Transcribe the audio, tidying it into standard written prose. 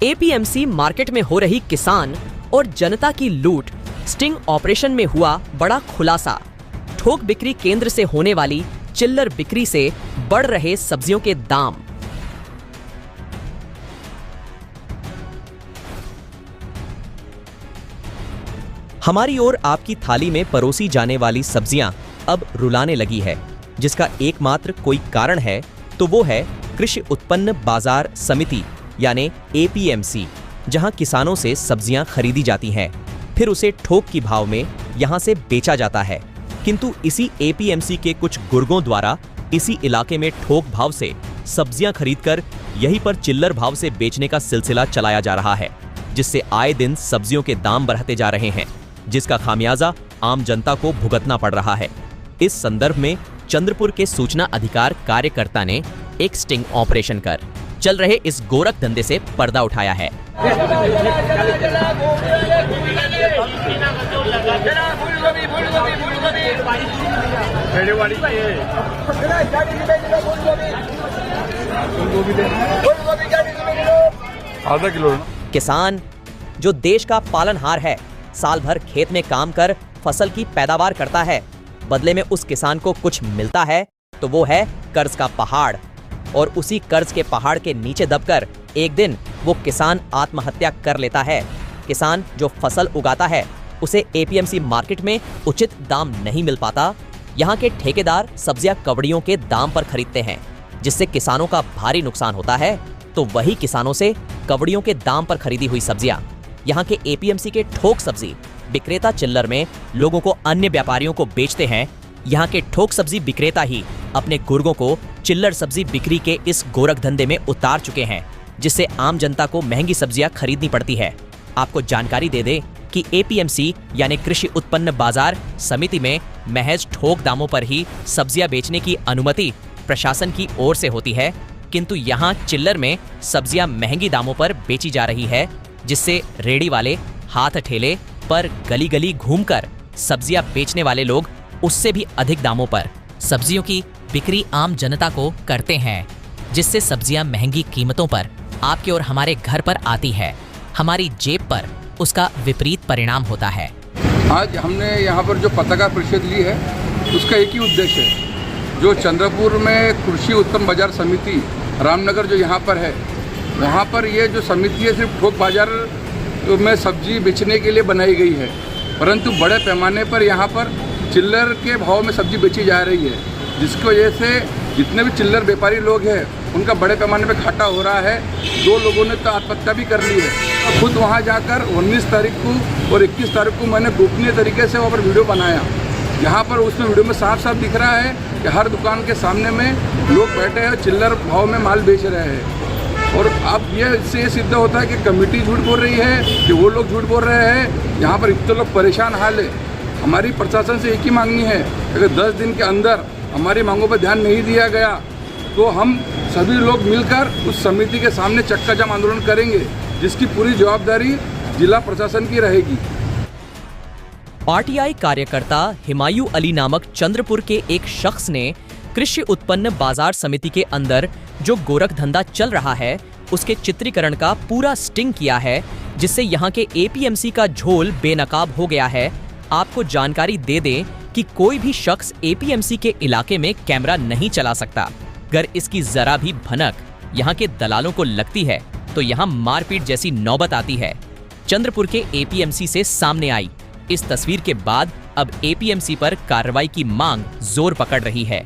APMC market में हो रही किसान और जनता की लूट, स्टिंग ऑपरेशन में हुआ बड़ा खुलासा, थोक बिक्री केंद्र से होने वाली चिल्लर बिक्री से बढ़ रहे सब्जियों के दाम। हमारी ओर आपकी थाली में परोसी जाने वाली सब्जियां अब रुलाने लगी है, जिसका एकमात्र कोई कारण है तो वो है कृषि उत्पन्न बाजार समिति यानी एपीएमसी, जहां किसानों से सब्जियां खरीदी जाती हैं, फिर उसे थोक की भाव में यहां से बेचा जाता है। किंतु इसी एपीएमसी के कुछ गुर्गों द्वारा इसी इलाके में थोक भाव से सब्जियां खरीदकर यहीं पर चिल्लर भाव से बेचने का सिलसिला चलाया जा रहा है, जिससे आए दिन सब्जियों के दाम बढ़ते जा रहे हैं, जिसका खामियाजा आम जनता को भुगतना पड़ रहा है। इस संदर्भ में चंद्रपुर के सूचना अधिकार कार्यकर्ता ने एक स्टिंग ऑपरेशन कर चल रहे इस गोरख धंधे से पर्दा उठाया है। आधा किलो। किसान जो देश का पालनहार है, साल भर खेत में काम कर फसल की पैदावार करता है, बदले में उस किसान को कुछ मिलता है तो वो है कर्ज का पहाड़, और उसी कर्ज के पहाड़ के नीचे दबकर एक दिन वो किसान आत्महत्या कर लेता है। किसान जो फसल उगाता है उसे एपीएमसी मार्केट में उचित दाम नहीं मिल पाता। यहाँ के ठेकेदार सब्जियां कवड़ियों के दाम पर खरीदते हैं, जिससे किसानों का भारी नुकसान होता है। तो वही किसानों से कवड़ियों के दाम पर खरीदी हुई सब्जियां यहाँ के एपीएमसी के थोक सब्जी विक्रेता चिल्लर में लोगों को अन्य व्यापारियों को बेचते हैं। यहाँ के थोक सब्जी विक्रेता ही अपने गुर्गों को चिल्लर सब्जी बिक्री के इस गोरख धंधे में उतार चुके हैं, जिससे आम जनता को महंगी सब्जियां खरीदनी पड़ती है। आपको जानकारी दे दे कि एपीएमसी यानी कृषि उत्पन्न बाजार समिति में महज थोक दामों पर ही सब्जियां बेचने की अनुमति प्रशासन की ओर से होती है, किंतु यहाँ चिल्लर में सब्जियां महंगी दामों पर बेची जा रही है, जिससे रेडी वाले हाथ ठेले पर गली गली घूमकर सब्जियां बेचने वाले लोग उससे भी अधिक दामों पर सब्जियों की बिक्री आम जनता को करते हैं, जिससे सब्जियां महंगी कीमतों पर आपके और हमारे घर पर आती है। हमारी जेब पर उसका विपरीत परिणाम होता है। आज हमने यहाँ पर जो पत्रकार परिषद ली है उसका एक ही उद्देश्य है, जो चंद्रपुर में कृषि उत्पन्न बाजार समिति रामनगर जो यहाँ पर है, वहाँ पर ये जो समिति है सिर्फ थोक बाजार में सब्जी बेचने के लिए बनाई गई है, परंतु बड़े पैमाने पर यहाँ पर चिल्लर के भाव में सब्जी बेची जा रही है, जिसकी वजह से जितने भी चिल्लर व्यापारी लोग हैं उनका बड़े पैमाने पे घाटा हो रहा है। 2 लोगों ने तो आत्महत्या भी कर ली है। खुद वहाँ जाकर 19 तारीख को और 21 तारीख को मैंने गोपनीय तरीके से वहाँ पर वीडियो बनाया। यहाँ पर उसमें वीडियो में साफ साफ दिख रहा है कि हर दुकान के सामने में लोग बैठे हैं, चिल्लर भाव में माल बेच रहे हैं। और अब ये इससे ये सिद्ध होता है कि कमेटी झूठ बोल रही है कि वो लोग झूठ बोल रहे हैं। यहाँ पर इतने लोग परेशान हाल है। हमारी प्रशासन से एक ही मांगनी है, अगर 10 दिन के अंदर हमारी मांगों पर ध्यान नहीं दिया गया तो हम सभी लोग मिलकर उस समिति के सामने चक्का जाम आंदोलन करेंगे, जिसकी पूरी जवाबदारी जिला प्रशासन की रहेगी। आरटीआई कार्यकर्ता हिमायू अली नामक चंद्रपुर के एक शख्स ने कृषि उत्पन्न बाजार समिति के अंदर जो गोरख धंधा चल रहा है उसके चित्रीकरण का पूरा स्टिंग किया है, जिससे यहाँ के एपीएमसी का झोल बेनकाब हो गया है। आपको जानकारी दे दें कि कोई भी शख्स एपीएमसी के इलाके में कैमरा नहीं चला सकता। अगर इसकी जरा भी भनक यहाँ के दलालों को लगती है तो यहाँ मारपीट जैसी नौबत आती है। चंद्रपुर के एपीएमसी से सामने आई इस तस्वीर के बाद अब एपीएमसी पर कार्रवाई की मांग जोर पकड़ रही है।